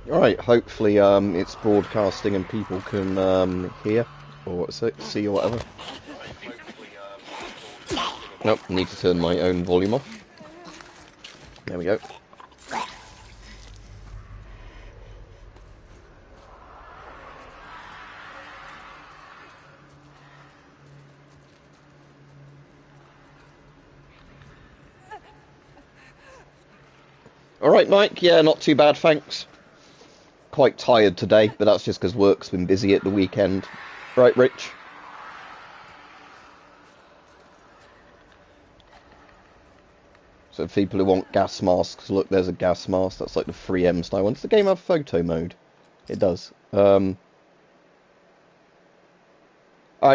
Alright, hopefully it's broadcasting and people can hear or see or whatever. Nope, need to turn my own volume off. There we go. Alright, Mike, yeah, not too bad, thanks. Quite tired today, but that's just because work's been busy at the weekend. Right, Rich? So for people who want gas masks, look, there's a gas mask. That's like the 3M style one. Does the game have photo mode? It does. Alright,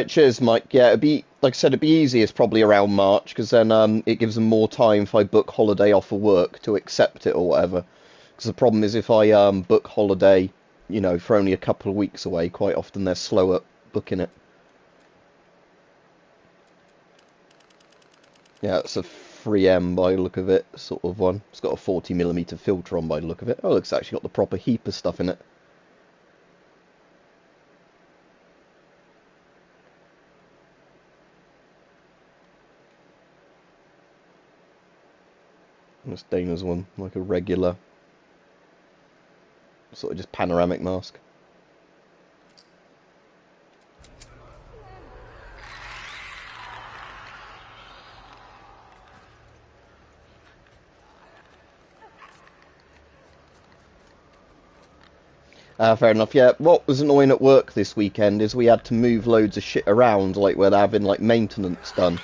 cheers, Mike. Yeah, it'd be, like I said, it'd be easiest probably around March, because then it gives them more time if I book holiday off of work to accept it or whatever. Because the problem is if I book holiday, you know, for only a couple of weeks away, quite often they're slow at booking it. Yeah, it's a 3M by the look of it, sort of one. It's got a 40mm filter on by the look of it. Oh, it's actually got the proper heaper stuff in it. That's Dana's one, like a regular, sort of just panoramic mask. Fair enough, yeah. What was annoying at work this weekend is we had to move loads of shit around, like where they're having like maintenance done.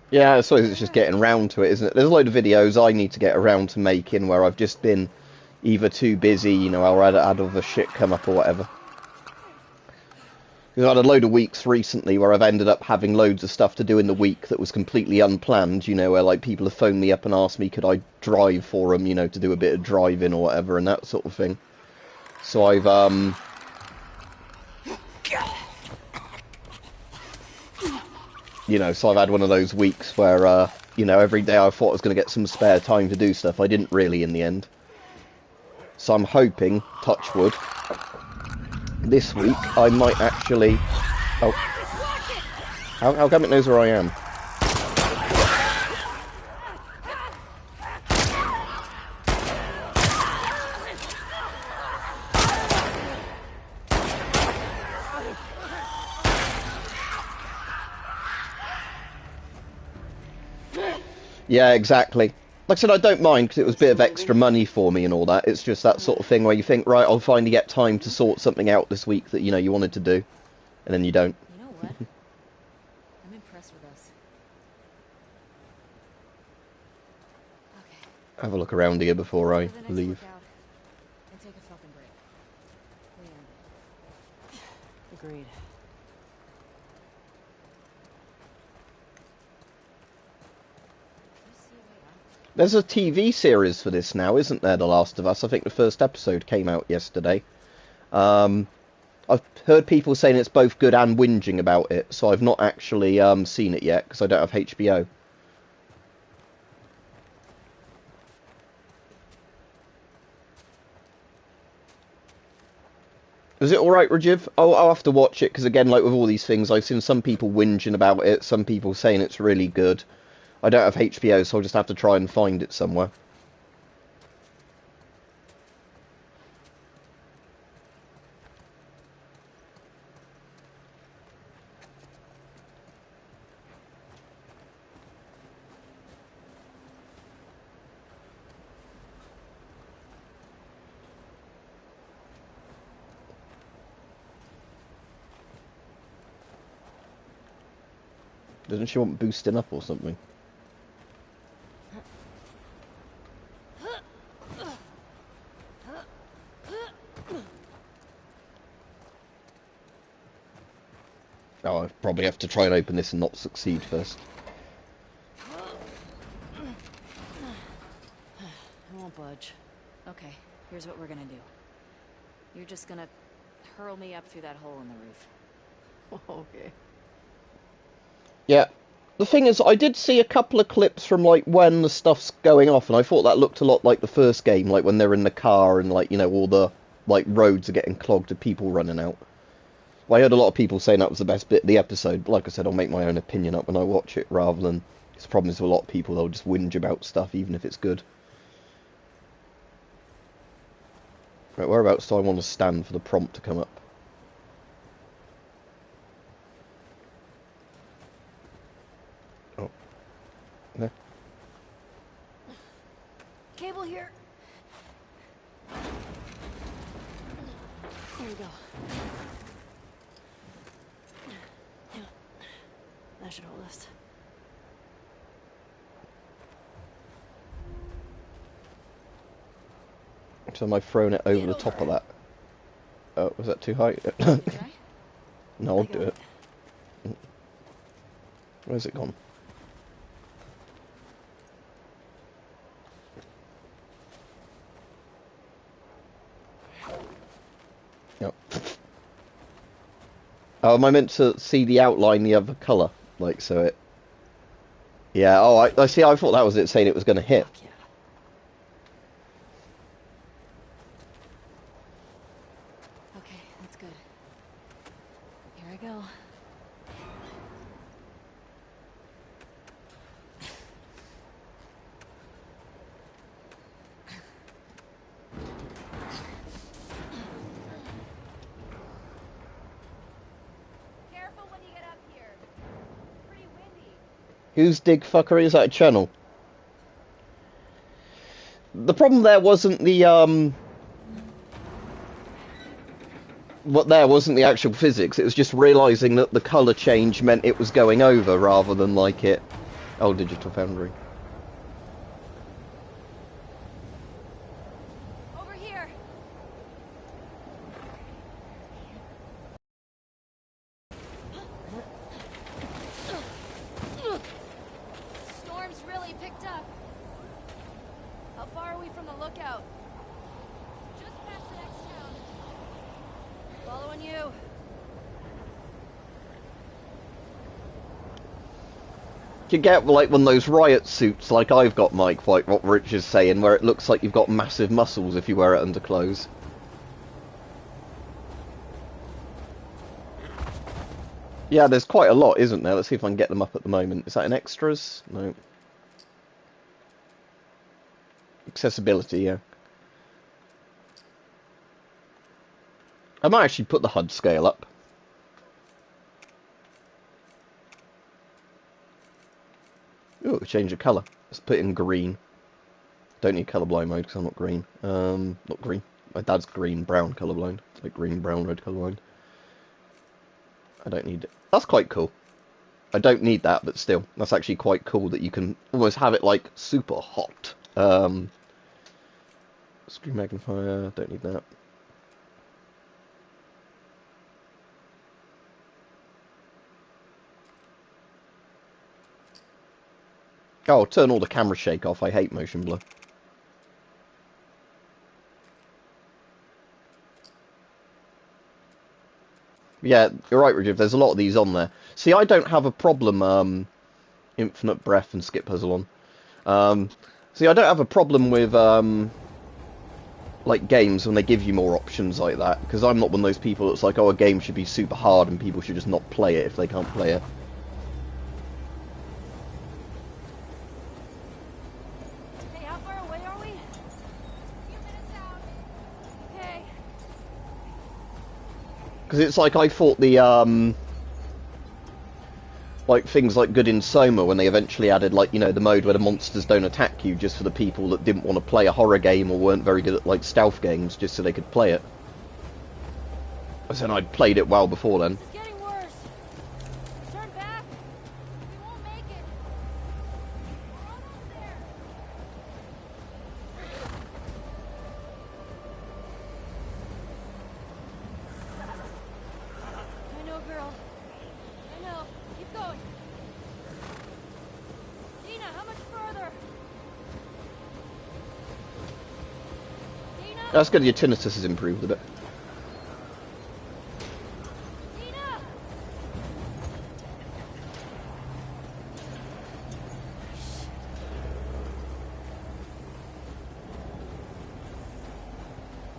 Yeah, I suppose it's just getting round to it, isn't it? There's a load of videos I need to get around to making where I've just been either too busy, you know, or had other shit come up or whatever. Because I had a load of weeks recently where I've ended up having loads of stuff to do in the week that was completely unplanned, you know, where like people have phoned me up and asked me could I drive for them, you know, to do a bit of driving or whatever and that sort of thing. So I've you know, so I've had one of those weeks where you know, every day I thought I was going to get some spare time to do stuff. I didn't really in the end. So I'm hoping, touch wood, this week I might actually... Oh, how come it knows where I am? Yeah, exactly. Like I said, I don't mind because it was a bit of extra money for me and all that. It's just that sort of thing where you think, right, I'll finally get time to sort something out this week that, you know, you wanted to do, and then you don't. You know what? I'm impressed with us. Okay. Have a look around here before Let's I go to the next leave. lookout and take a fucking break. Agreed. There's a TV series for this now, isn't there, The Last of Us? I think the first episode came out yesterday. Um, I've heard people saying it's both good and whinging about it, so I've not actually seen it yet because I don't have HBO. Is it alright, Rajiv? I'll have to watch it because, again, like with all these things, I've seen some people whinging about it, some people saying it's really good. I don't have HBO, so I'll just have to try and find it somewhere. Doesn't she want boosting up or something? Oh, I probably have to try and open this and not succeed first. I won't budge. Okay, here's what we're gonna do. You're just gonna hurl me up through that hole in the roof. Okay. Yeah. The thing is, I did see a couple of clips from, like, when the stuff's going off, and I thought that looked a lot like the first game, like, when they're in the car and, like, you know, all the, like, roads are getting clogged with people running out. Well, I heard a lot of people saying that was the best bit of the episode, but like I said, I'll make my own opinion up when I watch it, rather than... It's the problem is with a lot of people, they'll just whinge about stuff, even if it's good. Right, whereabouts do I want to stand for the prompt to come up? Oh. No. Cable here. There we go. That should hold us. So am I throwing it over the top of that? Oh, was that too high? Try? No, I'll do it. Where's it gone? Yep. Oh, am I meant to see the outline the other colour? Like, so it... Yeah, oh, I see, I thought that was it saying it was going to hit. Fuck yeah. Okay, that's good. Here I go. Careful when you get up here. Pretty windy. Whose dig fuckery is that a channel? The problem there wasn't the, what there wasn't the actual physics, it was just realising that the colour change meant it was going over rather than like it... Oh, Digital Foundry. Over here. Storm's really picked up. How far are we from the lookout? Just past the next town. Following you. You get like one of those riot suits like I've got, Mike, like what Rich is saying, where it looks like you've got massive muscles if you wear it under clothes. Yeah, there's quite a lot, isn't there? Let's see if I can get them up at the moment. Is that in extras? No. Accessibility, yeah. I might actually put the HUD scale up. Ooh, change the colour. Let's put it in green. Don't need colourblind mode because I'm not green. Not green. My dad's green, brown colourblind. It's like green, brown, red colourblind. I don't need it. That's quite cool. I don't need that, but still. That's actually quite cool that you can almost have it like super hot. Screen magnifier, don't need that. Oh, turn all the camera shake off. I hate motion blur. Yeah, you're right, Rajiv. There's a lot of these on there. See, I don't have a problem, Infinite Breath and Skip Puzzle on. See, I don't have a problem with, like, games when they give you more options like that. Because I'm not one of those people that's like, oh, a game should be super hard and people should just not play it if they can't play it. Hey, how far away are we? A few minutes out. Okay. Because it's like, I thought the, like, things like Good in Soma, when they eventually added, like, you know, the mode where the monsters don't attack you just for the people that didn't want to play a horror game or weren't very good at, like, stealth games, just so they could play it. I said I'd played it well before then. It's getting worse. Turn back. We won't make it. We're almost there. I know, girl. That's good. Your tinnitus has improved a bit. Tina!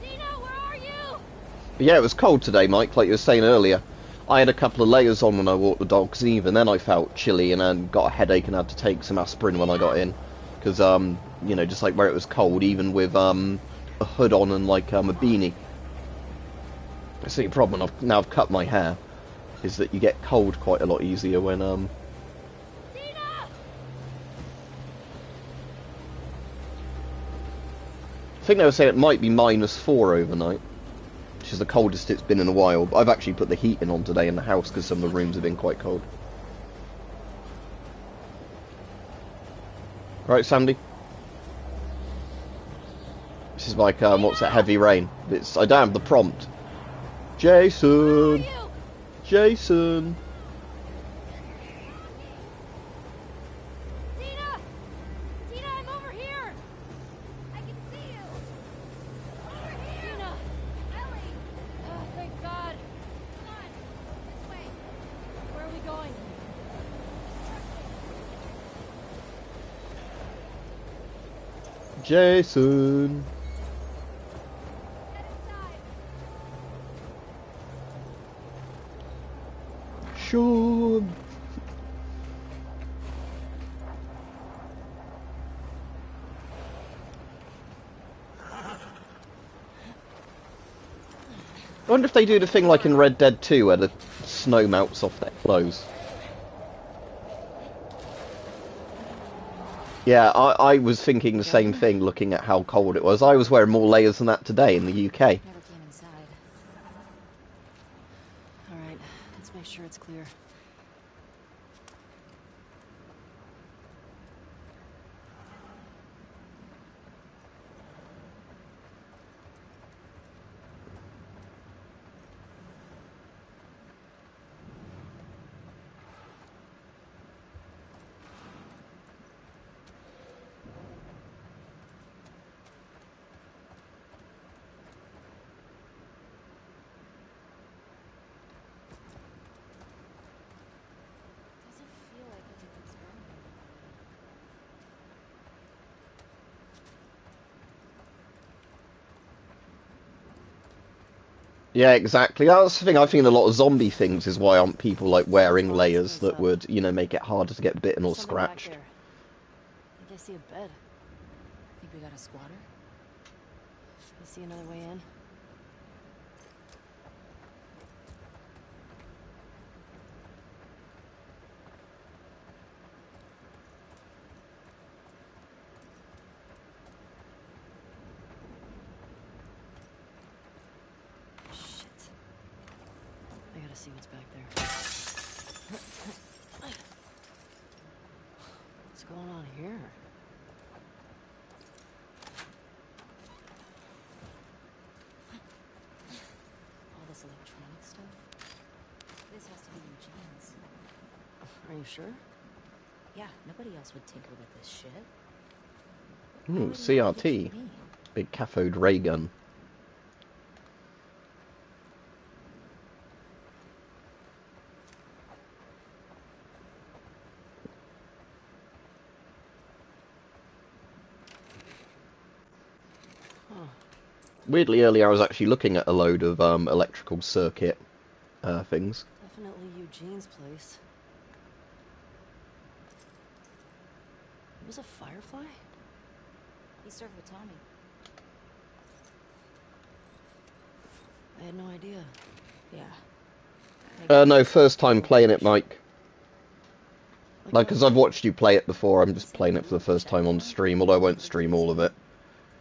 Tina, where are you? But yeah, it was cold today, Mike, like you were saying earlier. I had a couple of layers on when I walked the dogs, and even then I felt chilly and then got a headache and had to take some aspirin when I got in. Because, you know, just like where it was cold, even with a hood on and like a beanie. That's the problem. Now I've cut my hair, is that you get cold quite a lot easier when Tina! I think they were saying it might be -4 overnight, which is the coldest it's been in a while. But I've actually put the heating on today in the house because some of the rooms have been quite cold. Right, Sandy? This is like, what's that, heavy rain. I don't have the prompt. Jason! You! Jason! Tina! Tina, I'm over here! I can see you! Over here! Tina! Ellie! Oh, thank God! Come on! This way! Where are we going? Jason! Get inside! Sean! I wonder if they do the thing like in Red Dead 2 where the snow melts off their clothes. Yeah, I was thinking the same thing looking at how cold it was. I was wearing more layers than that today in the UK. Never came inside. All right, let's make sure it's clear. Doesn't feel like anything's going on. Yeah, exactly. That's the thing. I think a lot of zombie things is why aren't people like wearing layers that would, you know, make it harder to get bitten or Something back scratched. there. I think I see a bed. Think we got a squatter? You see another way in? Shit. I gotta see what's back there. What's going on here? All this electronic stuff? This has to be Eugene's. Are you sure? Yeah, nobody else would tinker with this shit. Why Ooh, would he give it to CRT. me? Big cathode ray gun. Huh. Weirdly, earlier I was actually looking at a load of electrical circuit things. Definitely Eugene's place. It was a firefly? He served with Tommy. I had no idea. Yeah. No, first time playing it, Mike. Like, because I've watched you play it before, I'm just playing it for the first time on stream, although I won't stream all of it.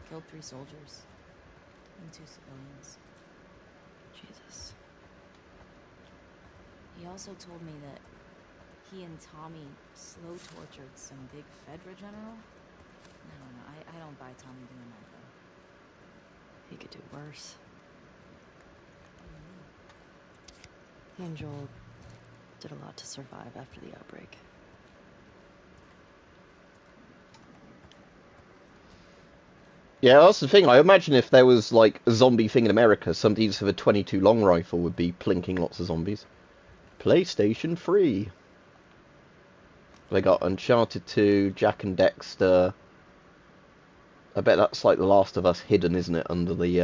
Killed 3 soldiers. And 2 civilians. Jesus. He also told me that he and Tommy slow tortured some big Fedra general. No, I don't buy Tommy doing that, though. He could do worse. He and Joel did a lot to survive after the outbreak. Yeah, that's the thing. I imagine if there was like a zombie thing in America, somebody just with a 22 long rifle would be plinking lots of zombies. PlayStation 3. They got Uncharted 2, Jack and Dexter. I bet that's like The Last of Us hidden, isn't it? Under the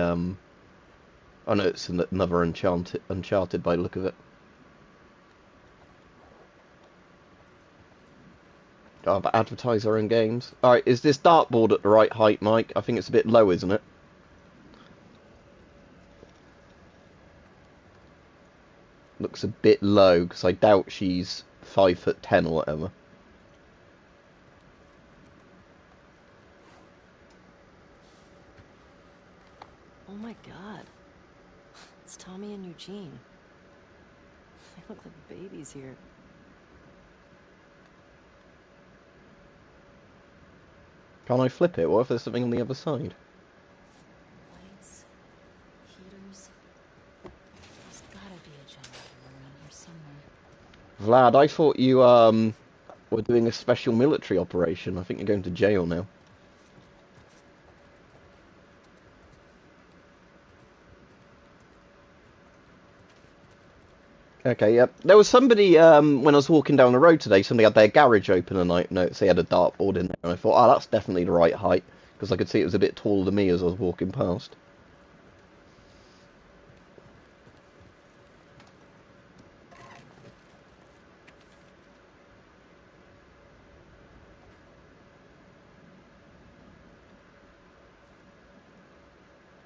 Oh no, it's another Uncharted by the look of it. Oh, but advertise our own games. Alright, is this dartboard at the right height, Mike? I think it's a bit low, isn't it? Looks a bit low, because I doubt she's 5'10" or whatever. Oh my god. It's Tommy and Eugene. They look like babies here. Can't I flip it? What if there's something on the other side? Lights, heaters. There's gotta be a generator around here somewhere. Vlad, I thought you were doing a special military operation. I think you're going to jail now. Okay, yep. There was somebody, when I was walking down the road today, somebody had their garage open and I noticed they had a dartboard in there. And I thought, oh, that's definitely the right height. Because I could see it was a bit taller than me as I was walking past.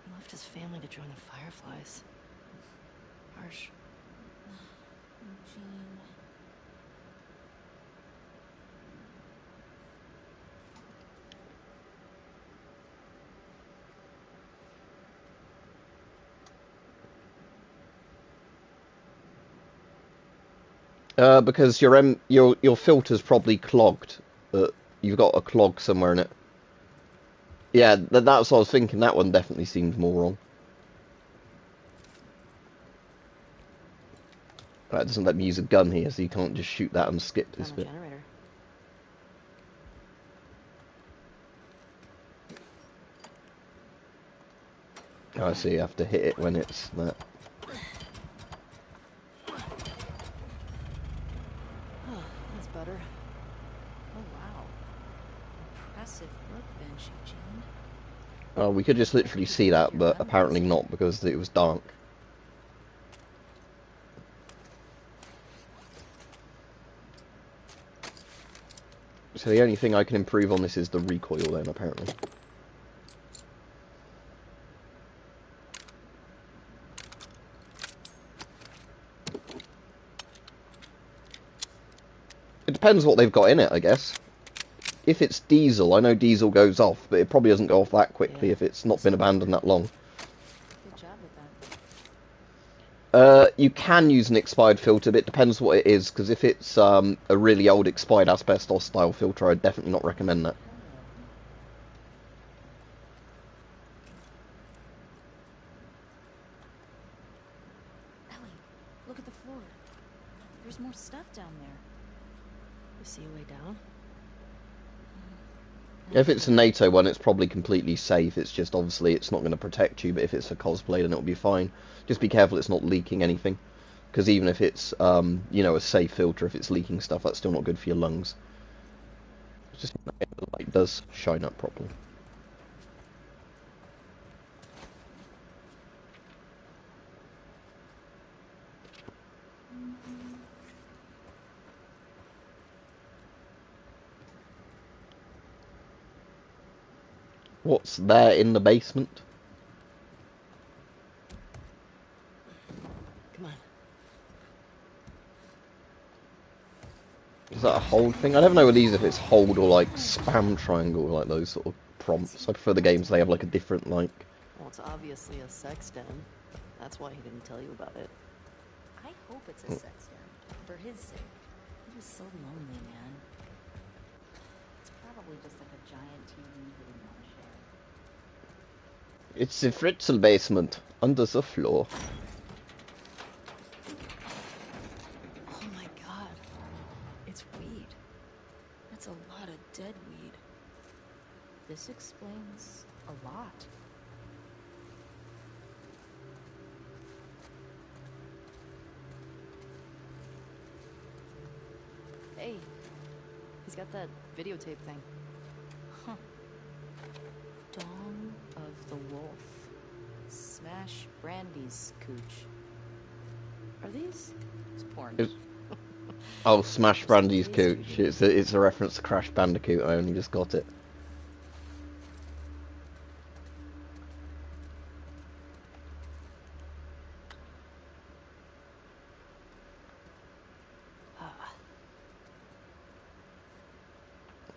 He left his family to join the Fireflies. Harsh. Eugene. Because your filter's probably clogged. You've got a clog somewhere in it. Yeah, that's what I was thinking. That one definitely seems more wrong. Right, it doesn't let me use a gun here, so you can't just shoot that and skip this Found the bit. generator. Oh, I see, you have to hit it when it's that. Oh, that's better. Oh wow. Impressive workbench, Eugene. Oh, we could just literally see that, but apparently not, because it was dark. So the only thing I can improve on this is the recoil then, apparently. It depends what they've got in it, I guess. If it's diesel, I know diesel goes off, but it probably doesn't go off that quickly if it's not been abandoned that long. Good job with that. You can use an expired filter, but it depends what it is, because if it's a really old expired asbestos style filter, I'd definitely not recommend that. Ellie, look at the floor. There's more stuff down there. You see a way down? If it's a NATO one, it's probably completely safe. It's just, obviously, it's not going to protect you, but if it's for cosplay, then it'll be fine. Just be careful it's not leaking anything. Because even if it's, you know, a safe filter, if it's leaking stuff, that's still not good for your lungs. It's just the light does shine up properly. What's there in the basement? Come on. Is that a hold thing? I never know with these if it's hold or like spam triangle, like those sort of prompts. I prefer the games they have like a different like. Well, it's obviously a sex den. That's why he didn't tell you about it. I hope it's a sex den. For his sake. He was so lonely, man. It's probably just like a giant TV he didn't want to share. It's the Fritzl basement under the floor. Oh my god. It's weed. That's a lot of dead weed. This explains a lot. Hey, he's got that videotape thing. Huh. Dawn of the Wolf. Smash Brandy's cooch. Are these? It's porn. Oh, Smash Just Brandy's a cooch. taste, It's a reference to Crash Bandicoot. I only just got it.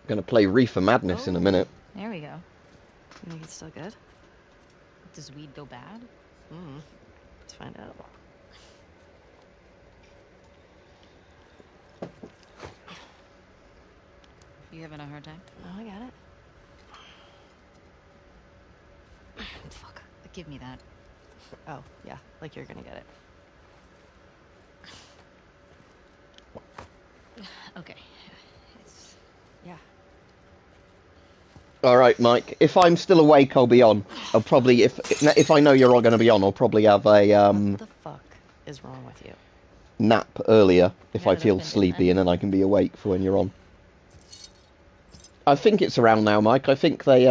Gonna play Reefer Madness in a minute. There we go. You think it's still good? Does weed go bad? Let's find out. You having a hard time? Oh, I got it. Fuck. Give me that. Oh, yeah, like you're gonna get it. Okay. It's... Yeah. All right, Mike. If I'm still awake, I'll be on. I'll probably, if I know you're all going to be on, I'll probably have a What the fuck is wrong with you? nap earlier if Yeah, I that's feel been good, sleepy, then. and then I can be awake for when you're on. I think it's around now, Mike. I think they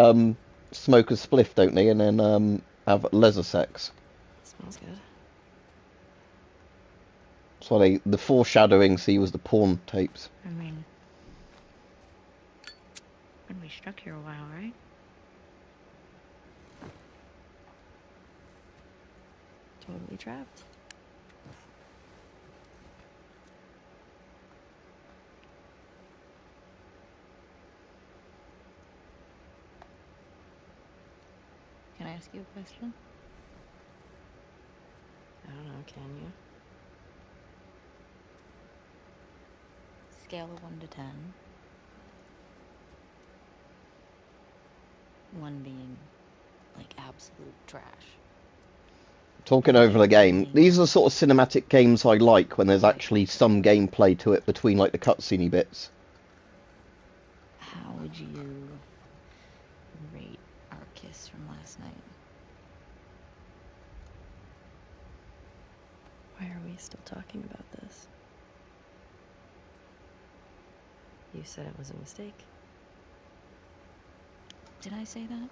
smoke a spliff, don't they, and then have leather sex. Smells good. That's why the foreshadowing see was the porn tapes. I mean... Been we stuck here a while, right? Totally trapped. Can I ask you a question? I don't know, can you? Scale of 1 to 10. 1 being, like, absolute trash. Talking over the game, these are the sort of cinematic games I like when there's actually some gameplay to it between like the cutscene bits. How would you rate our kiss from last night? Why are we still talking about this? You said it was a mistake. Did I say that?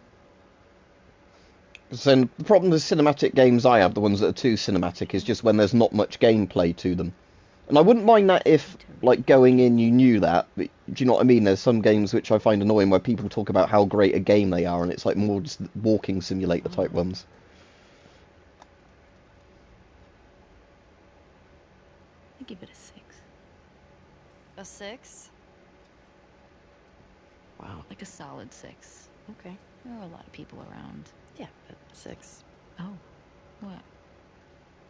So the problem with cinematic games I have, the ones that are too cinematic, is just when there's not much gameplay to them. And I wouldn't mind that if, like, going in you knew that, but do you know what I mean? There's some games which I find annoying where people talk about how great a game they are, and it's like more just walking simulator type ones. I give it a 6. A 6? Wow. Like a solid 6. Okay. There are a lot of people around. Yeah, but 6. Oh, what?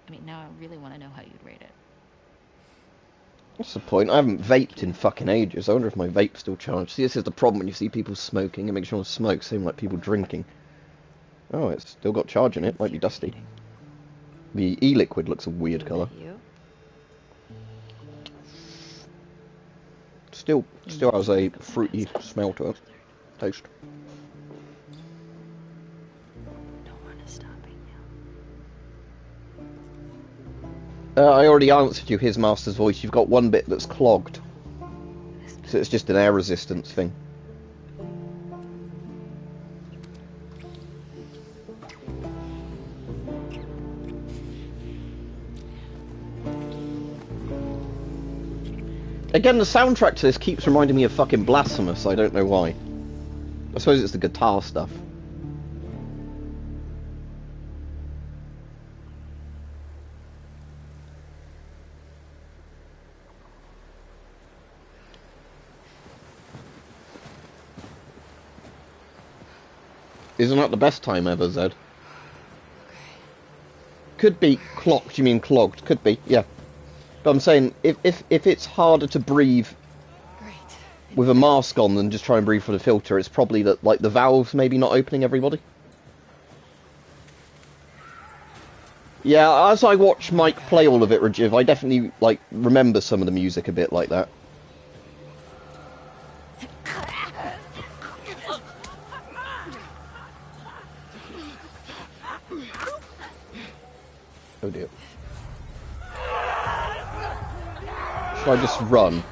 I mean, now I really want to know how you'd rate it. What's the point? I haven't vaped in fucking ages. I wonder if my vape's still charged. See, this is the problem when you see people smoking. It makes you want to smoke, same like people drinking. Oh, it's still got charge in it. Might be dusty. The e-liquid looks a weird colour. You? Still has a fruity smell to it. Taste. Don't want to stop it I already answered you, his master's voice. You've got one bit that's clogged. So it's just an air resistance thing. Again, the soundtrack to this keeps reminding me of fucking Blasphemous. I don't know why. I suppose it's the guitar stuff. Isn't that the best time ever, Zed? Could be clocked, you mean clogged? Could be, yeah. But I'm saying, if it's harder to breathe with a mask on than just try and breathe for the filter, it's probably that, like, the valves maybe not opening everybody. Yeah, as I watch Mike play all of it, Rajiv, I definitely, like, remember some of the music a bit like that. Oh dear. Should I just run?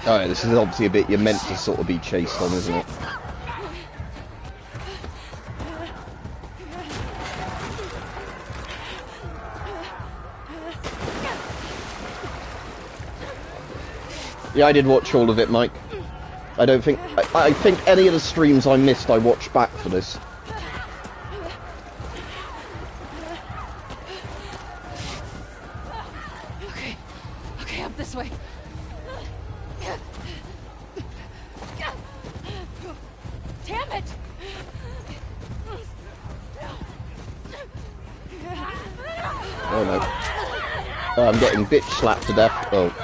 Alright, this is obviously a bit you're meant to sort of be chased on, isn't it? Yeah, I did watch all of it, Mike. I don't think... I think any of the streams I missed, I watched back for this. Okay, up this way. Damn it! Oh no. Oh, I'm getting bitch slapped to death. Oh.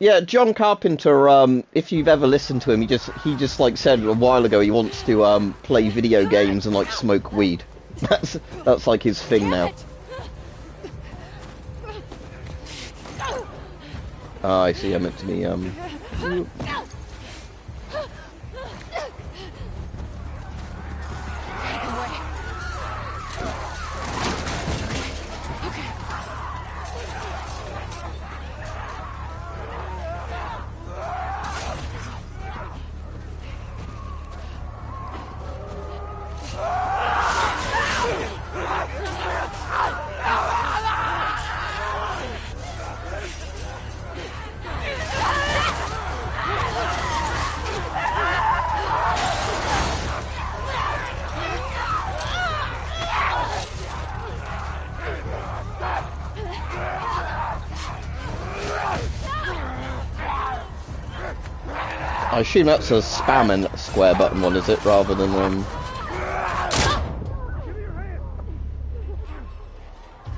Yeah, John Carpenter, if you've ever listened to him, he just like said a while ago he wants to play video games and like smoke weed. That's like his thing now. Ah, I see, I meant to be I assume that's a spam and square button one, is it, rather than Give me your hand.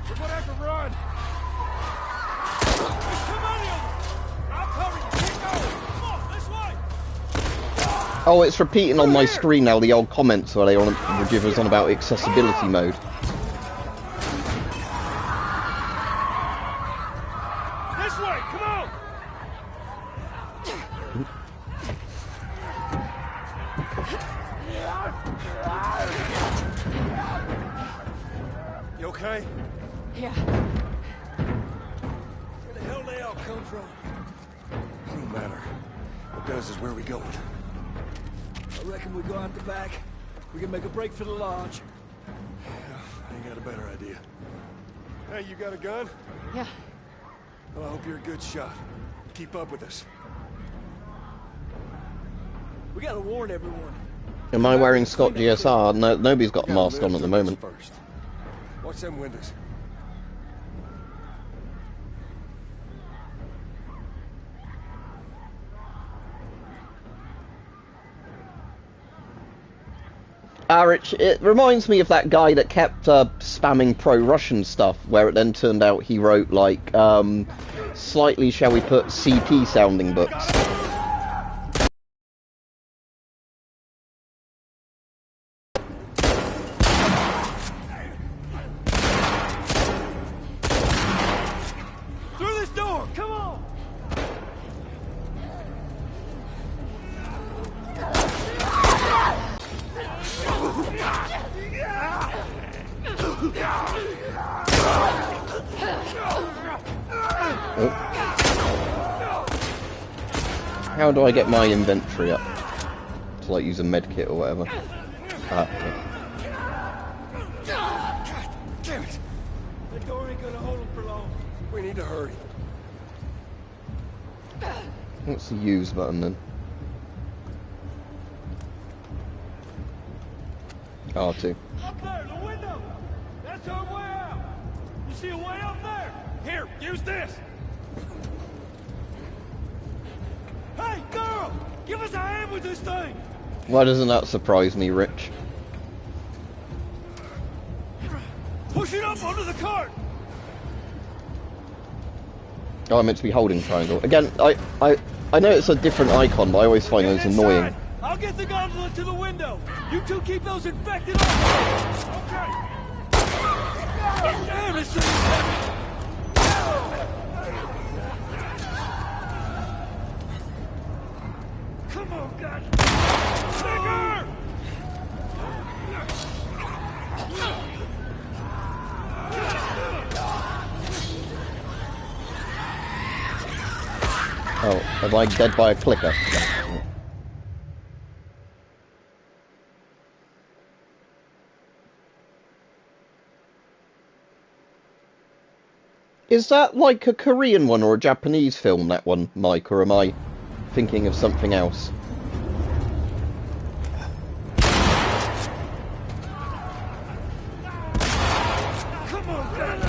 We're gonna have to run. There's too many of them. I'll cover you. Keep going. Come on, this way. Oh, it's repeating on my screen now, the old comments where they were giving us on about accessibility mode. This way. Come on. You okay? Yeah. Where the hell they all come from? It don't matter. What does is where we going. I reckon we go out the back. We can make a break for the lodge. I ain't got a better idea. Hey, you got a gun? Yeah. Well, I hope you're a good shot. Keep up with us. We gotta warn everyone. Am I wearing Scott GSR? No, nobody's got a We gotta mask on at the live moment. first. Watch them windows. Rich, it reminds me of that guy that kept spamming pro-Russian stuff, where it then turned out he wrote, like, slightly, shall we put, CP-sounding books. Through this door! Come on! Oh. How do I get my inventory up? To, like, use a med kit or whatever. Ah, okay. Damn it! That door ain't gonna hold them for long. We need to hurry. What's the use button then? R2. Up there, the window! That's our way out! You see a way up there? Here, use this! Hey, girl! Give us a hand with this thing! Why doesn't that surprise me, Rich? Push it up onto the cart! Oh, I'm meant to be holding triangle. Again, I know it's a different icon, but I always find those annoying. I'll get the gondola to the window. You two keep those infected off. Okay. Damn, this thing is heavy. Come on, God. Bigger! Oh, am I dead by a clicker? Is that like a Korean one or a Japanese film, that one, Mike, or am I thinking of something else? Come on, God.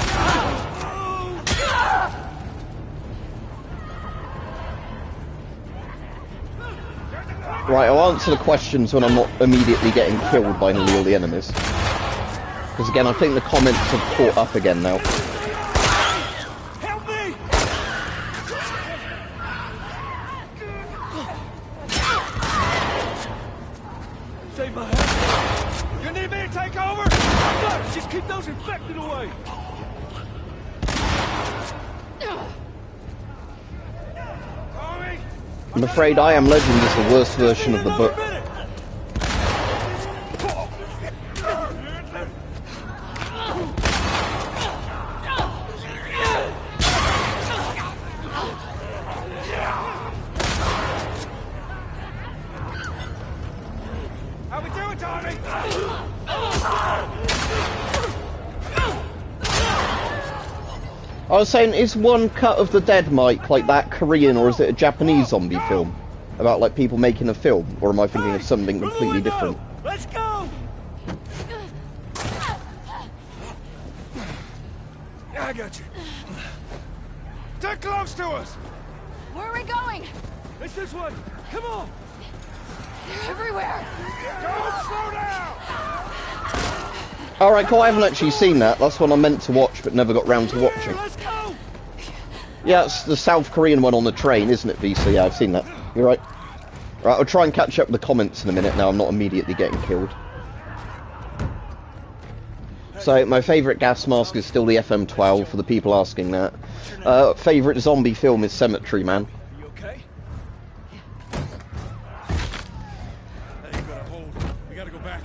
Right, I'll answer the questions when I'm not immediately getting killed by nearly all the enemies. Because again, I think the comments have caught up again now. Help me! Save my head. You need me to take over? No, just keep those infected away. Tommy! I'm afraid I Am Legend is the worst version of the book. How we doing, Tommy? I was saying, is One Cut of the Dead, Mike, like that Korean, or is it a Japanese zombie film? About, like, people making a film? Or am I thinking of something completely different? Let's go! I got you. They're close to us! Where are we going? It's this way! Come on! They're everywhere. Don't slow down! Alright, cool, I haven't actually seen that. That's one I meant to watch, but never got round to watching. Let's go! Yeah, it's the South Korean one on the train, isn't it, VC? Yeah, I've seen that. You're right. Right, I'll try and catch up with the comments in a minute now. I'm not immediately getting killed. So, my favourite gas mask is still the FM12, for the people asking that. Favourite zombie film is Cemetery Man. You okay? That ain't gonna hold. We gotta go back.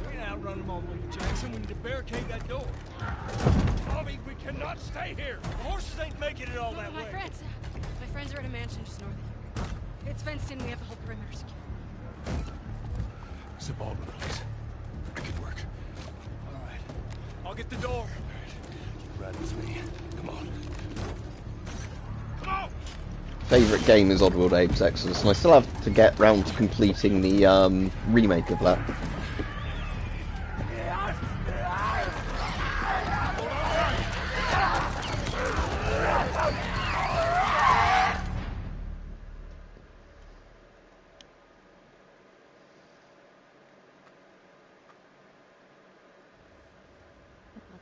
We ain't outrun them all the way to Jackson. We need to barricade that door. Tommy, we cannot stay here. The horses ain't making it all that way. My friends are at a mansion just north of here. It's fenced in. We have the whole perimeter secure. It's the Baldwin place. It could work. All right. I'll get the door. All right. You ride with me. Come on. Come on! Favourite game is Oddworld Apes Exodus, and I still have to get round to completing the remake of that.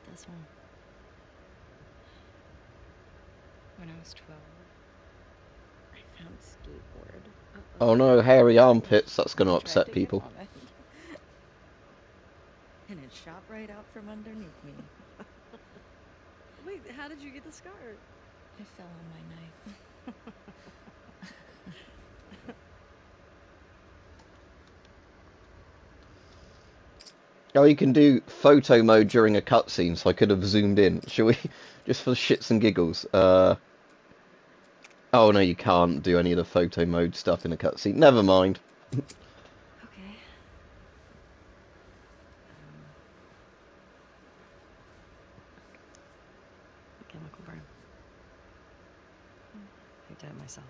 This one. When I was 12, I found a skateboard. Oh no, hairy armpits, that's going to upset people. And it shot right out from underneath me. Wait, how did you get the scar? It fell on my knife. Oh, you can do photo mode during a cutscene, so I could have zoomed in. Shall we? Just for shits and giggles. Oh no, you can't do any of the photo mode stuff in a cutscene. Never mind. Okay. Chemical burn. I did it myself.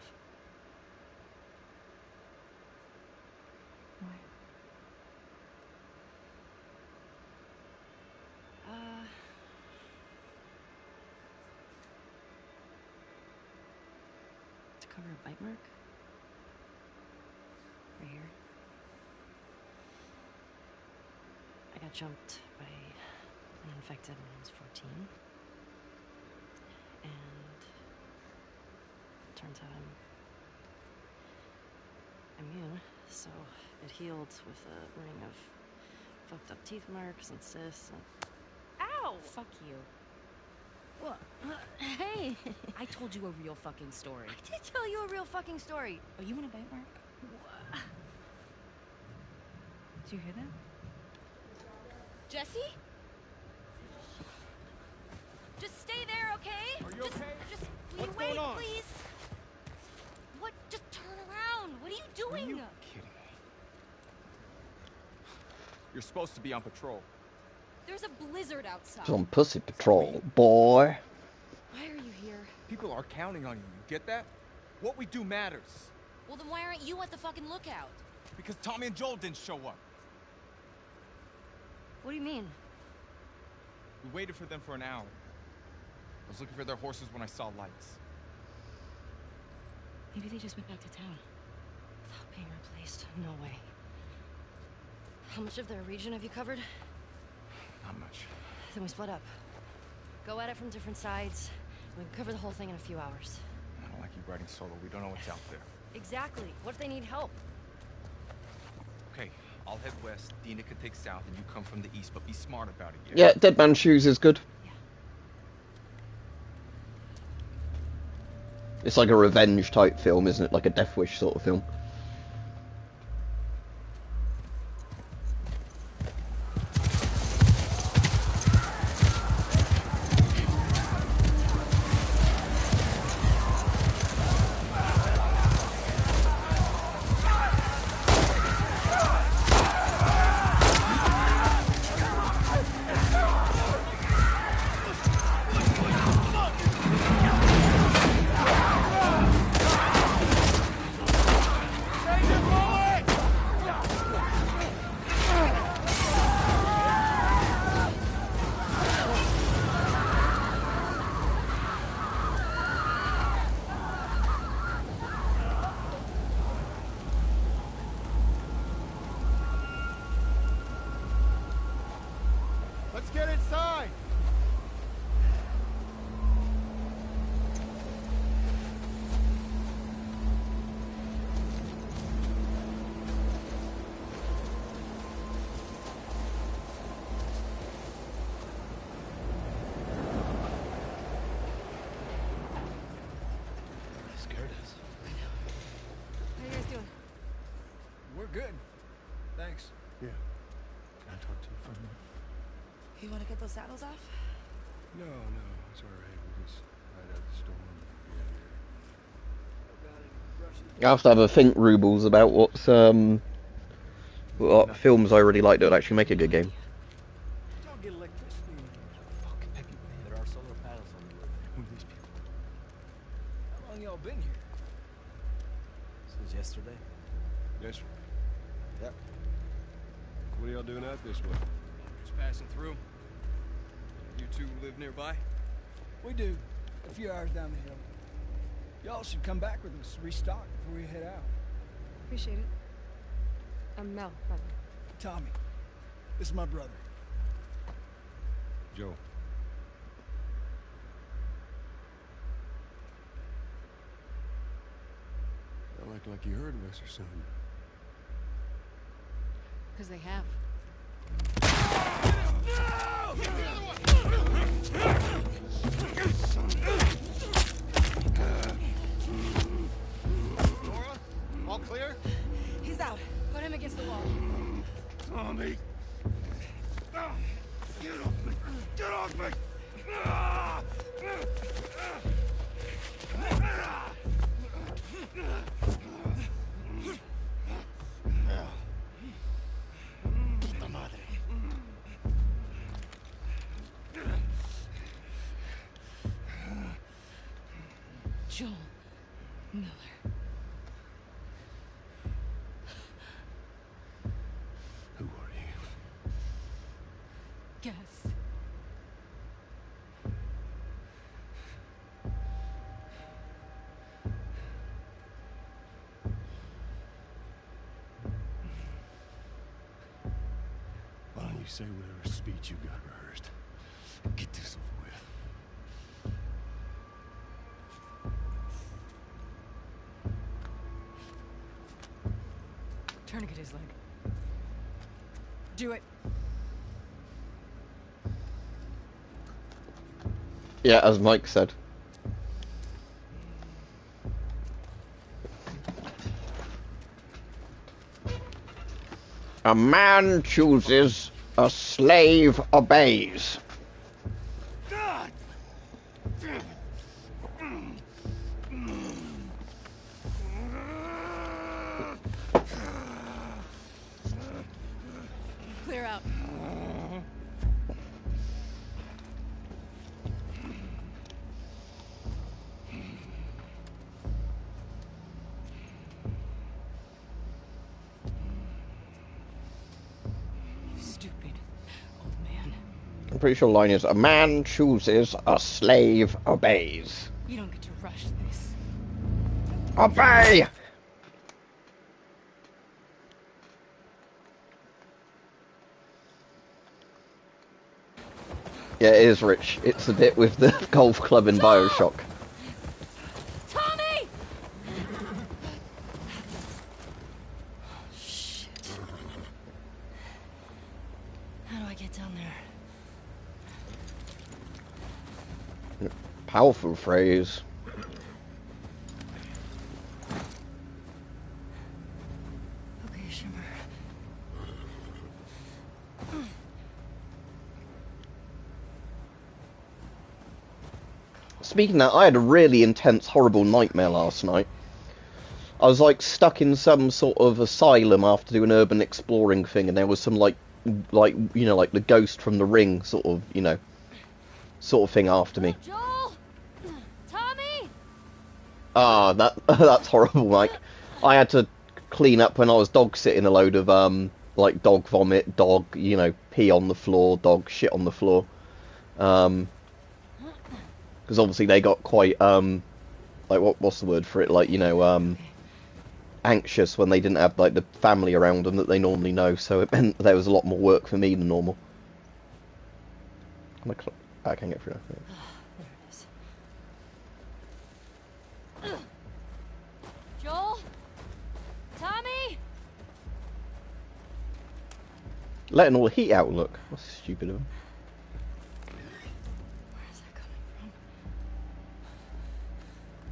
Why? To cover a bite mark. Right here. I got jumped by an infected when I was 14. And turns out I'm immune, so it healed with a ring of fucked up teeth marks and cysts and... Ow! Fuck you. What? Hey! I told you a real fucking story. I did tell you a real fucking story. Are you in a bite mark? What? Did you hear that? Jesse? Just stay there, okay? Are you okay? Just What's wait, going on? please. What? Just turn around. What are you doing? Are you kidding me? You're supposed to be on patrol. There's a blizzard outside. It's on Pussy Patrol, boy. Why are you here? People are counting on you. You get that? What we do matters. Well, then why aren't you at the fucking lookout? Because Tommy and Joel didn't show up. What do you mean? We waited for them for an hour. I was looking for their horses when I saw lights. Maybe they just went back to town. Without being replaced? No way. How much of their region have you covered? Not much. Then we split up. Go at it from different sides. We can cover the whole thing in a few hours. I don't like you riding solo. We don't know what's out there. Exactly. What if they need help? Okay, I'll head west. Dina could take south, and you come from the east, but be smart about it. Yeah, Dead Man's Shoes is good. Yeah. It's like a revenge type film, isn't it? Like a Death Wish sort of film. Let's get inside! Scared us. How are you guys doing? We're good. Thanks. Yeah. Can I talk to you for a minute? You want to get those saddles off? No, it's all right. We just ride out the storm and be out I have to have a think, Rubles, about what films I really like that would actually make a good game. Y'all get electricity. Fuck, everywhere. There are solar panels on the roof. Who are these people? How long y'all been here? Since yesterday. here. Yes, sir. Yep. What are y'all doing out this way? Just passing through. You two live nearby? We do. A few hours down the hill. Y'all should come back with us, restock before we head out. Appreciate it. I'm Mel, by the way. Tommy, this is my brother. Joe. Don't act like you heard of us or something. Because they have. Nora? All clear? He's out. Put him against the wall. Tommy! Get off me! Get off me! Puta madre. Joel Miller. Who are you? Guess. Why don't you say whatever speech you got rehearsed? Get this over with. Tourniquet his leg. Do it. Yeah, as Mike said. A man chooses, a slave obeys. Clear out. Stupid old man. I'm pretty sure the line is, a man chooses, a slave obeys. You don't get to rush this. Obey! Yeah, it is, Rich. It's the bit with the golf club in Bioshock. Tommy! Shit. How do I get down there? Powerful phrase. Okay, Shimmer. Speaking of that, I had a really intense, horrible nightmare last night. I was like stuck in some sort of asylum after doing an urban exploring thing, and there was some like you know, like the ghost from The Ring sort of, you know, sort of thing after me. Joel! Tommy! Ah, that's horrible, Mike. I had to clean up when I was dog sitting a load of like dog vomit, dog, you know, pee on the floor, dog shit on the floor. Because obviously they got quite like what's the word for it? Like, you know, anxious when they didn't have like the family around them that they normally know. So it meant there was a lot more work for me than normal. I can't get through that. There it is. Joel? Tommy? Letting all the heat out, look. That's stupid of them. Where is that coming from? Joel.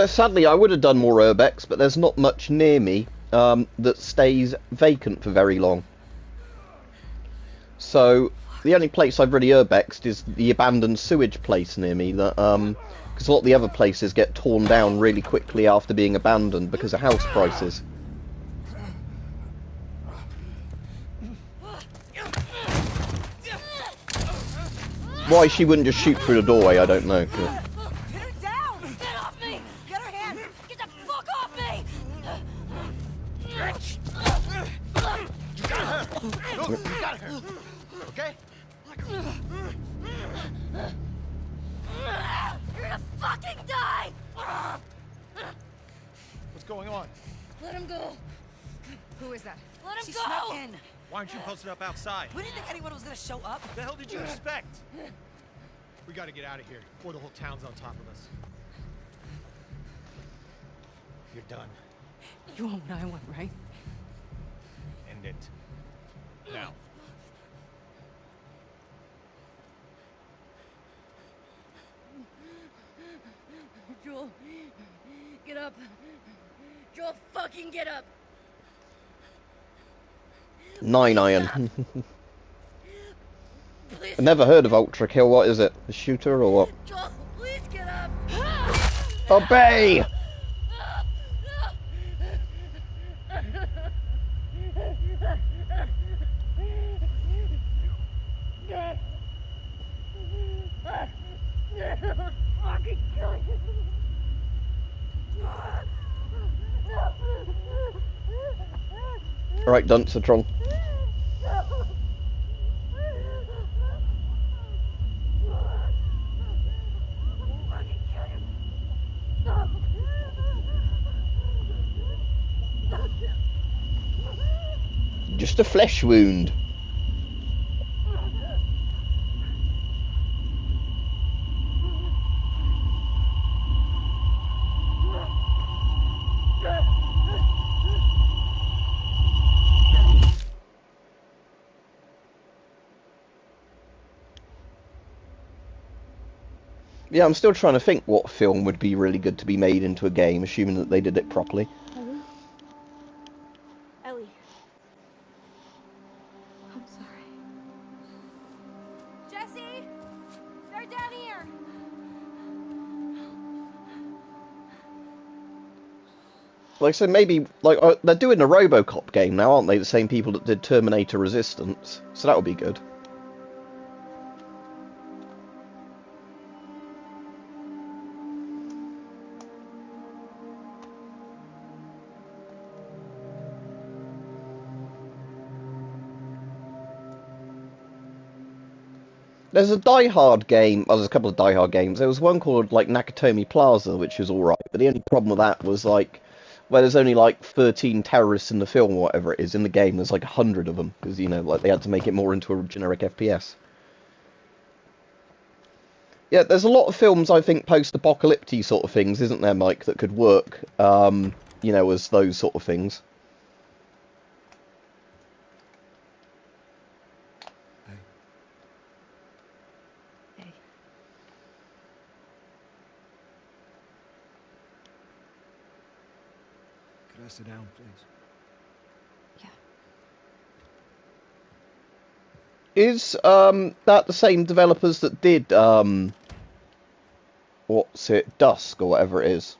Sadly, I would have done more urbex, but there's not much near me that stays vacant for very long. So the only place I've really urbexed is the abandoned sewage place near me. That because a lot of the other places get torn down really quickly after being abandoned because of house prices. Why she wouldn't just shoot through the doorway, I don't know. But... Pin her down! Get off me! Get her hands! Get the fuck off me! You got her! Look, you got her! Okay? You're gonna fucking die! What's going on? Let him go! Who is that? Let him She go! snuck in. Why aren't you posted up outside? We didn't think anyone was gonna show up. What the hell did you expect? We gotta get out of here before the whole town's on top of us. You're done. You won't die one, right? End it. Now. Joel, get up. Joel, fucking get up. 9 iron. Please, I've never heard of Ultra Kill. What is it? A shooter or what? Joel, please get up. Obey! Fucking kill you. Alright, Dunsatron. just a flesh wound. Yeah, I'm still trying to think what film would be really good to be made into a game, assuming that they did it properly. Ellie. I'm sorry. Jesse! They're down here! Like I said, maybe like they're doing a RoboCop game now, aren't they? The same people that did Terminator Resistance, so that would be good. There's a Die Hard game. Well, there's a couple of Die Hard games. There was one called like Nakatomi Plaza, which was all right, but the only problem with that was like, well, there's only like 13 terrorists in the film, or whatever it is. In the game, there's like 100 of them because like they had to make it more into a generic FPS. Yeah, there's a lot of films I think post-apocalyptic sort of things, isn't there, Mike, that could work. As those sort of things. Hey. Could I sit down, please? Yeah. Is that the same developers that did what's it, Dusk or whatever it is,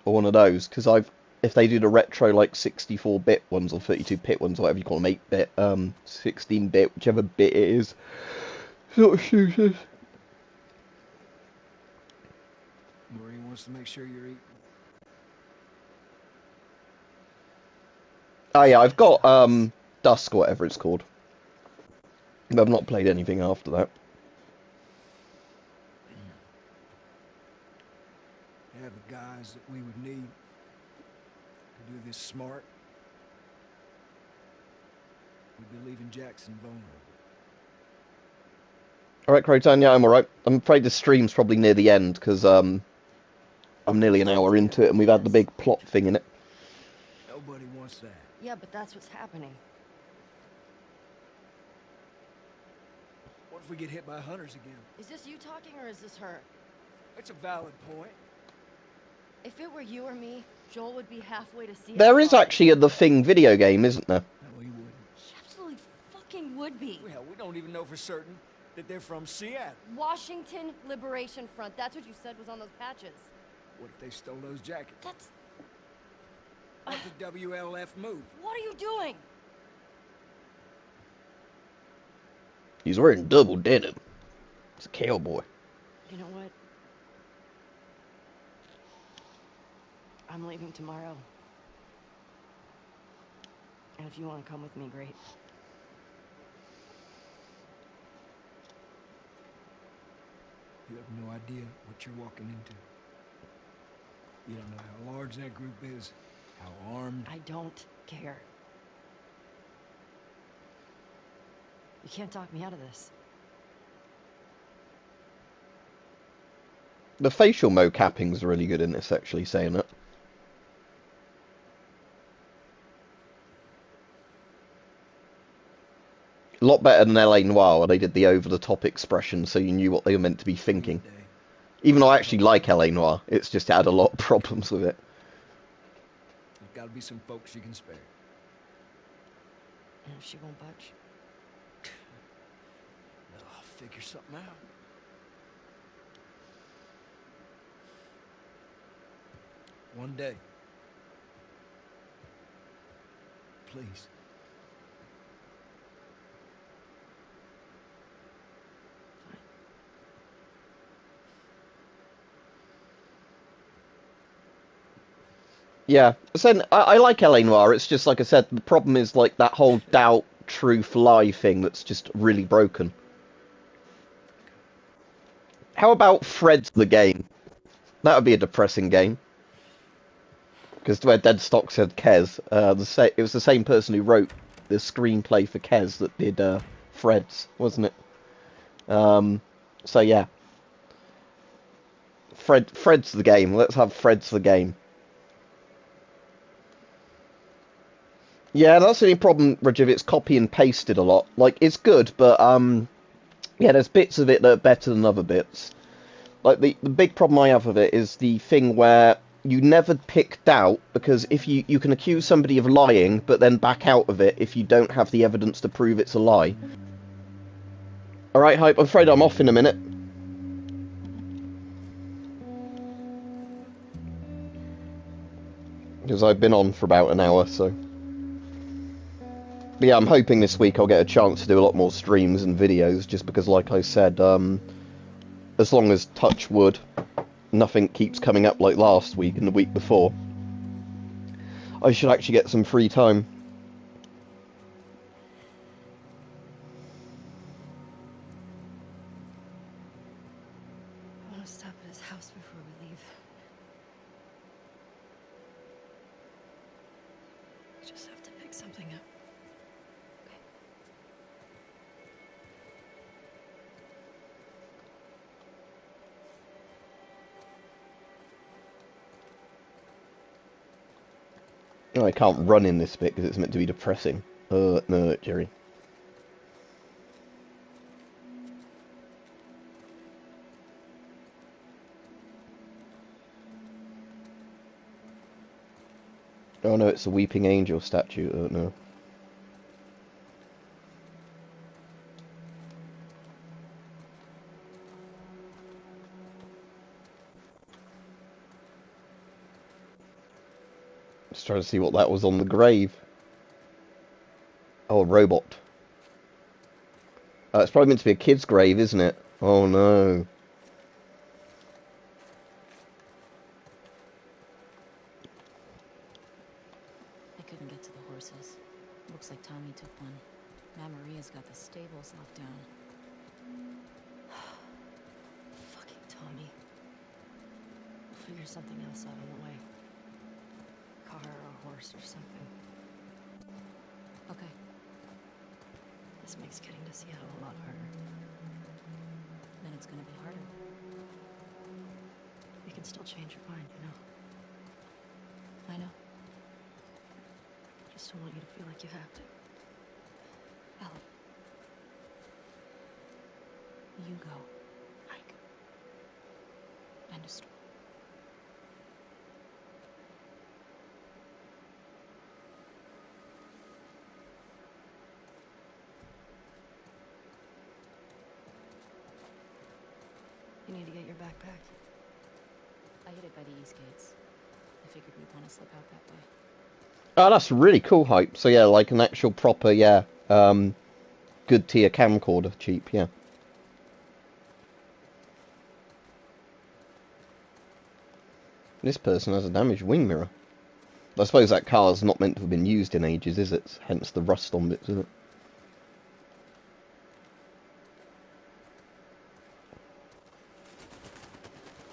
or one of those? Because if they do the retro like 64-bit ones or 32-bit ones, or whatever you call them, 8-bit, 16-bit, whichever bit it is, sort of shooters. Marie wants to make sure you're eating. Oh yeah, I've got Dusk or whatever it's called. But I've not played anything after that. They have the guys that we would need to do this smart. We'd be leaving Jackson vulnerable. Alright, Croton, yeah, I'm alright. I'm afraid the stream's probably near the end, because I'm nearly an hour into it, and we've had the big plot thing in it. Nobody wants that. Yeah, but that's what's happening. What if we get hit by hunters again? Is this you talking or is this her? That's a valid point. If it were you or me, Joel would be halfway to see. There is actually a The Thing video game, isn't there? No, he wouldn't. She absolutely fucking would be. Well, we don't even know for certain that they're from Seattle. Washington Liberation Front. That's what you said was on those patches. What if they stole those jackets? That's... What the WLF move? What are you doing? He's wearing double denim. It's a cowboy. You know what? I'm leaving tomorrow. And if you want to come with me, great. You have no idea what you're walking into. You don't know how large that group is, how armed. I don't care. You can't talk me out of this. The facial mocapping's really good in this, actually, saying it. A lot better than LA Noire, where they did the over-the-top expression so you knew what they were meant to be thinking. Even though I actually like LA Noire, it's just had a lot of problems with it. There's got to be some folks you can spare. And if she won't budge? I'll figure something out. One day. Please. Yeah, so I like LA Noire. It's just like I said, the problem is like that whole doubt, truth, lie thing that's just really broken. How about Fred's the game? That would be a depressing game. Because where Deadstock said Kez, it was the same person who wrote the screenplay for Kez that did Fred's, wasn't it? So yeah, Fred's the game. Let's have Fred's the game. Yeah, that's the only problem, Rajiv. It's copy and pasted a lot. Like, it's good, but yeah, there's bits of it that are better than other bits. Like, the big problem I have with it is the thing where you never pick doubt, because if you can accuse somebody of lying, but then back out of it if you don't have the evidence to prove it's a lie. Alright, Hype, I'm afraid I'm off in a minute. Because I've been on for about an hour, so... But yeah, I'm hoping this week I'll get a chance to do a lot more streams and videos, just because, like I said, as long as touch wood, nothing keeps coming up like last week and the week before, I should actually get some free time. I want to stop at his house before we leave. We just have to pick something up. Okay. Oh, I can't run in this bit because it's meant to be depressing. No, Jerry. Oh no, it's a weeping angel statue. Oh no. Just trying to see what that was on the grave. Oh, a robot. It's probably meant to be a kid's grave, isn't it? Oh no. I couldn't get to the horses. Looks like Tommy took one. Matt Maria's got the stables locked down. Fucking Tommy. We'll figure something else out on the way. Car or a horse or something. Okay. This makes getting to Seattle a lot harder. Then it's gonna be harder. You can still change your mind, you know? I know. Just don't want you to feel like you have to. Ellie. You go. Ike. End of story. You need to get your backpack. I hid it by the east gates. I figured we'd want to slip out that way. Oh, that's really cool, Hype. So yeah, like an actual proper, yeah, good tier camcorder, cheap, yeah. This person has a damaged wing mirror. I suppose that car's not meant to have been used in ages, is it? Hence the rust on bits, isn't it?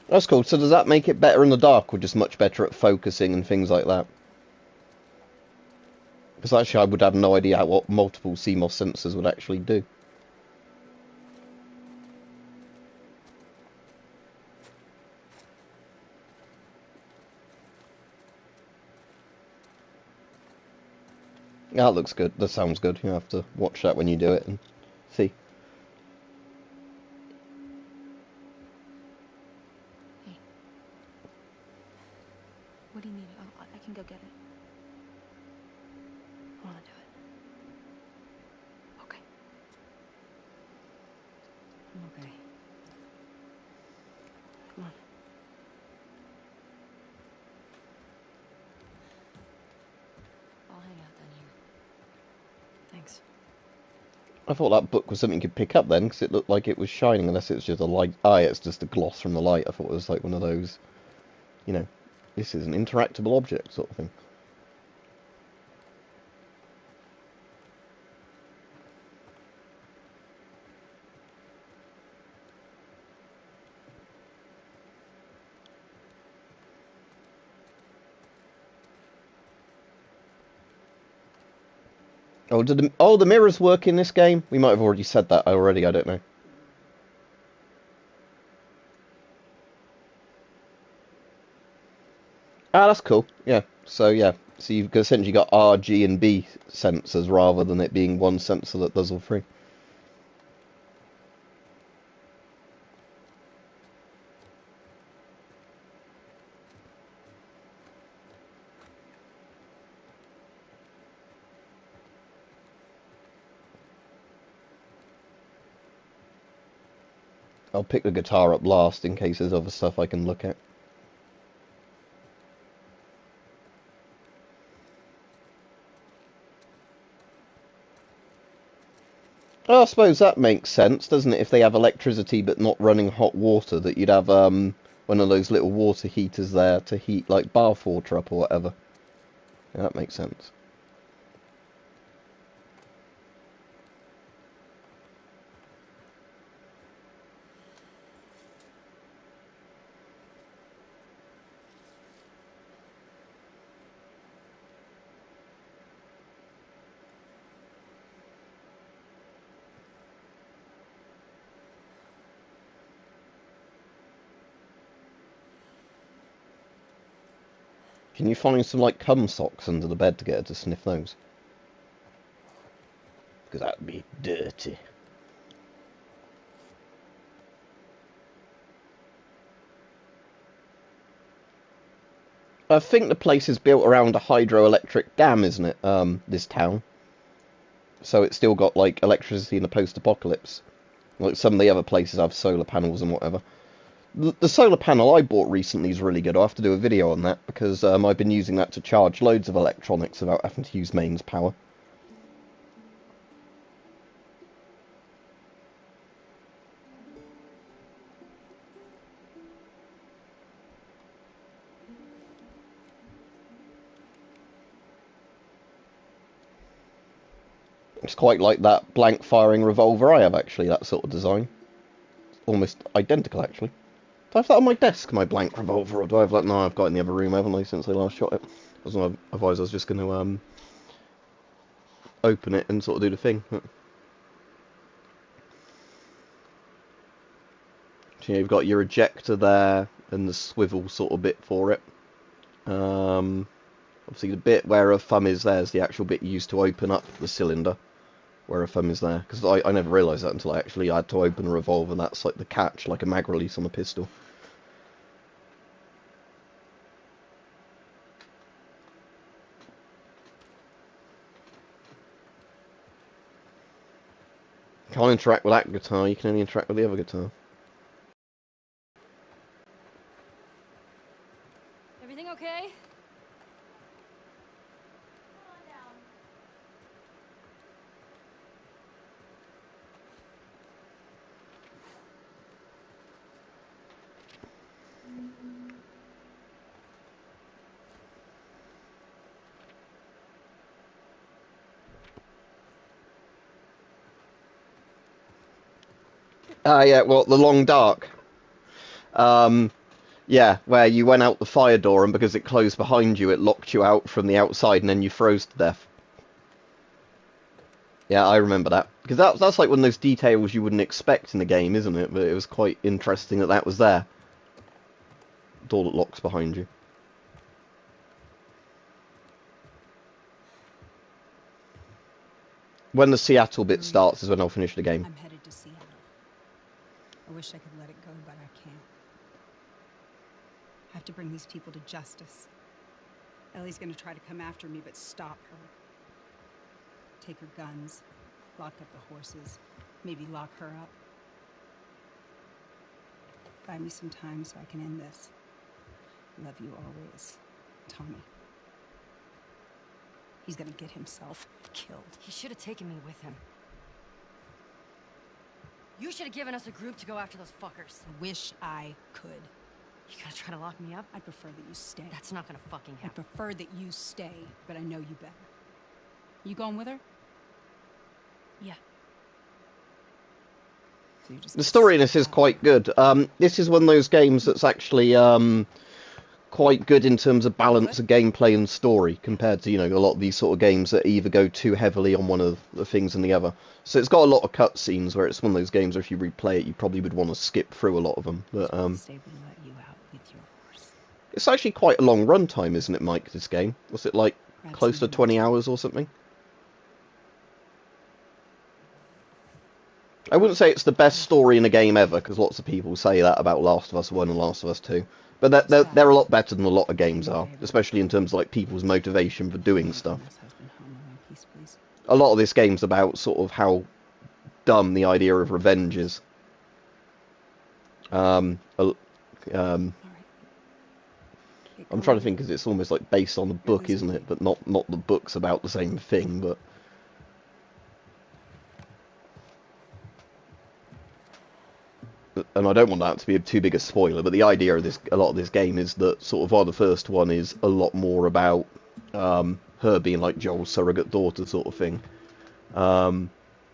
That's cool. So does that make it better in the dark, or just much better at focusing and things like that? Because actually I would have no idea what multiple CMOS sensors would actually do. That looks good. That sounds good. You have to watch that when you do it and see. Hey. What do you need? Oh, I can go get it. I want to do it. Okay. I'm okay. Come on. I'll hang out down here. Thanks. I thought that book was something you could pick up then, because it looked like it was shining, unless it was just a light. Ah, yeah, it's just a gloss from the light. I thought it was like one of those, you know, this is an interactable object sort of thing. Oh, the mirrors work in this game? We might have already said that already, I don't know. Ah, that's cool. Yeah. So you've essentially got R, G, and B sensors rather than it being one sensor that does all three. I'll pick the guitar up last in case there's other stuff I can look at. Oh, I suppose that makes sense, doesn't it? If they have electricity but not running hot water, that you'd have one of those little water heaters there to heat like bath water up or whatever. Yeah, that makes sense. Can you find some like cum socks under the bed to get her to sniff those? Because that would be dirty. I think the place is built around a hydroelectric dam, isn't it? This town. So it's still got like electricity in the post-apocalypse. Like some of the other places have solar panels and whatever. The solar panel I bought recently is really good. I'll have to do a video on that because I've been using that to charge loads of electronics without having to use mains power. It's quite like that blank firing revolver I have, actually, that sort of design. Almost identical, actually. Do I have that on my desk, my blank revolver, or do I have that? No, I've got it in the other room, haven't I, since I last shot it. Otherwise I was just going to open it and sort of do the thing. So, you've got your ejector there and the swivel sort of bit for it. Obviously the bit where a thumb is there is the actual bit used to open up the cylinder. Where a thumb is there, because I never realised that until I actually had to open a revolver. That's like the catch, like a mag release on a pistol. Can't interact with that guitar, you can only interact with the other guitar. Everything okay? Yeah, well, the long dark. Yeah, where you went out the fire door and because it closed behind you, it locked you out from the outside and then you froze to death. Yeah, I remember that. Because that's like one of those details you wouldn't expect in the game, isn't it? But it was quite interesting that that was there. Door that locks behind you. When the Seattle bit starts is when I'll finish the game. I'm headed to Seattle. I wish I could let it go, but I can't. I have to bring these people to justice. Ellie's gonna try to come after me, but stop her. Take her guns, lock up the horses, maybe lock her up. Buy me some time so I can end this. Love you always, Tommy. He's gonna get himself killed. He should have taken me with him. You should have given us a group to go after those fuckers. I wish I could. You gonna try to lock me up? I'd prefer that you stay. That's not gonna fucking I happen. prefer that you stay, but I know you better. You going with her? Yeah. So The story in this is quite good. This is one of those games that's actually quite good in terms of balance of gameplay and story compared to, you know, a lot of these sort of games that either go too heavily on one of the things than the other. So it's got a lot of cutscenes where it's one of those games where if you replay it, you probably would want to skip through a lot of them. But it's actually quite a long run time, isn't it, Mike, this game? Was it like close to 20 hours or something? I wouldn't say it's the best story in a game ever, because lots of people say that about Last of Us 1 and Last of Us 2. But they're a lot better than a lot of games are, especially in terms of like people's motivation for doing stuff. A lot of this game's about sort of how dumb the idea of revenge is. I'm trying to think, because it's almost like based on the book, isn't it? But not the book's about the same thing, but... And I don't want that to be too big a spoiler, but the idea of a lot of this game is that sort of while the first one is a lot more about her being like Joel's surrogate daughter sort of thing,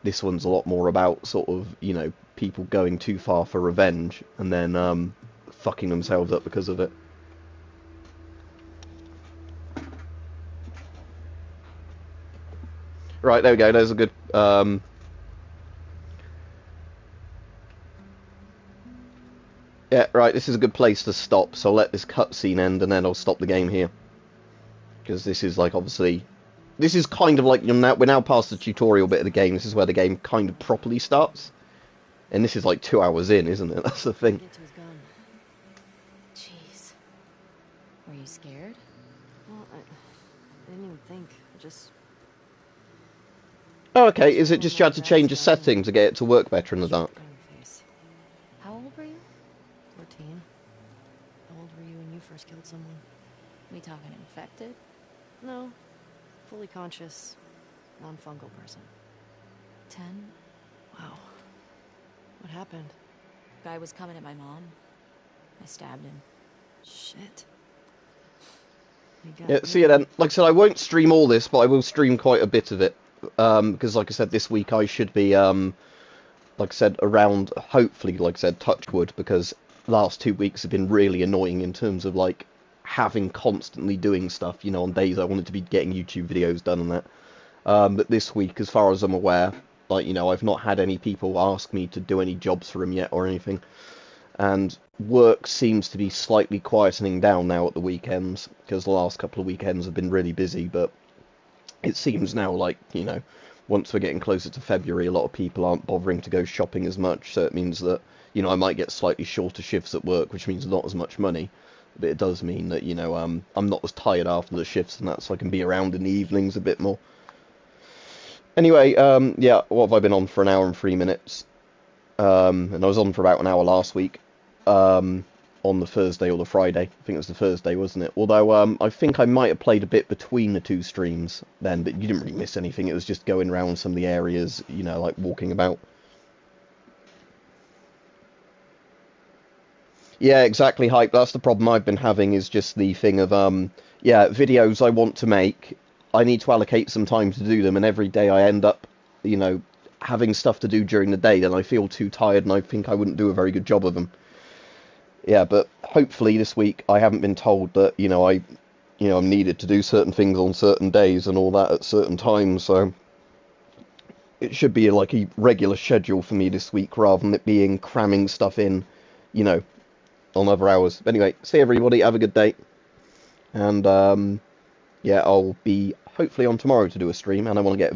this one's a lot more about sort of, you know, people going too far for revenge and then fucking themselves up because of it. Right, there we go, there's a good... Yeah, right, this is a good place to stop, so I'll let this cutscene end and then I'll stop the game here. Because this is, like, obviously... This is kind of like, we're now past the tutorial bit of the game, this is where the game kind of properly starts. And this is like 2 hours in, isn't it? That's the thing. Jeez. Were you scared? Well, I didn't even think. I just... Oh, okay, is it just you had to change a setting to get it to work better in the dark? How old were you? 14. How old were you when you first killed someone? We talking infected? No. Fully conscious, non-fungal person. 10? Wow. What happened? Guy was coming at my mom. I stabbed him. Shit. Yeah, see you then. Like I said, I won't stream all this, but I will stream quite a bit of it. Because like I said, this week I should be, like I said, around, hopefully, like I said, touch wood, because last 2 weeks have been really annoying in terms of, like, having constantly doing stuff, you know, on days I wanted to be getting YouTube videos done and that. But this week, as far as I'm aware, like, you know, I've not had any people ask me to do any jobs for them yet or anything. And work seems to be slightly quietening down now at the weekends, because the last couple of weekends have been really busy, but it seems now like, you know, once we're getting closer to February, a lot of people aren't bothering to go shopping as much, so it means that, you know, I might get slightly shorter shifts at work, which means not as much money. But it does mean that, you know, I'm not as tired after the shifts and that, so I can be around in the evenings a bit more. Anyway, yeah, what have I been on for? An hour and 3 minutes. And I was on for about an hour last week, on the Thursday or the Friday. I think it was the Thursday, wasn't it? Although, I think I might have played a bit between the two streams then, but you didn't really miss anything. It was just going around some of the areas, you know, like walking about. Yeah, exactly, Hype. That's the problem I've been having, is just the thing of, yeah, videos I want to make, I need to allocate some time to do them, and every day I end up, you know, having stuff to do during the day, then I feel too tired, and I think I wouldn't do a very good job of them. Yeah, but hopefully this week I haven't been told that, you know, I'm needed to do certain things on certain days and all that at certain times, so it should be like a regular schedule for me this week, rather than it being cramming stuff in, you know, on other hours. Anyway, see everybody, have a good day, and yeah, I'll be hopefully on tomorrow to do a stream, and I want to get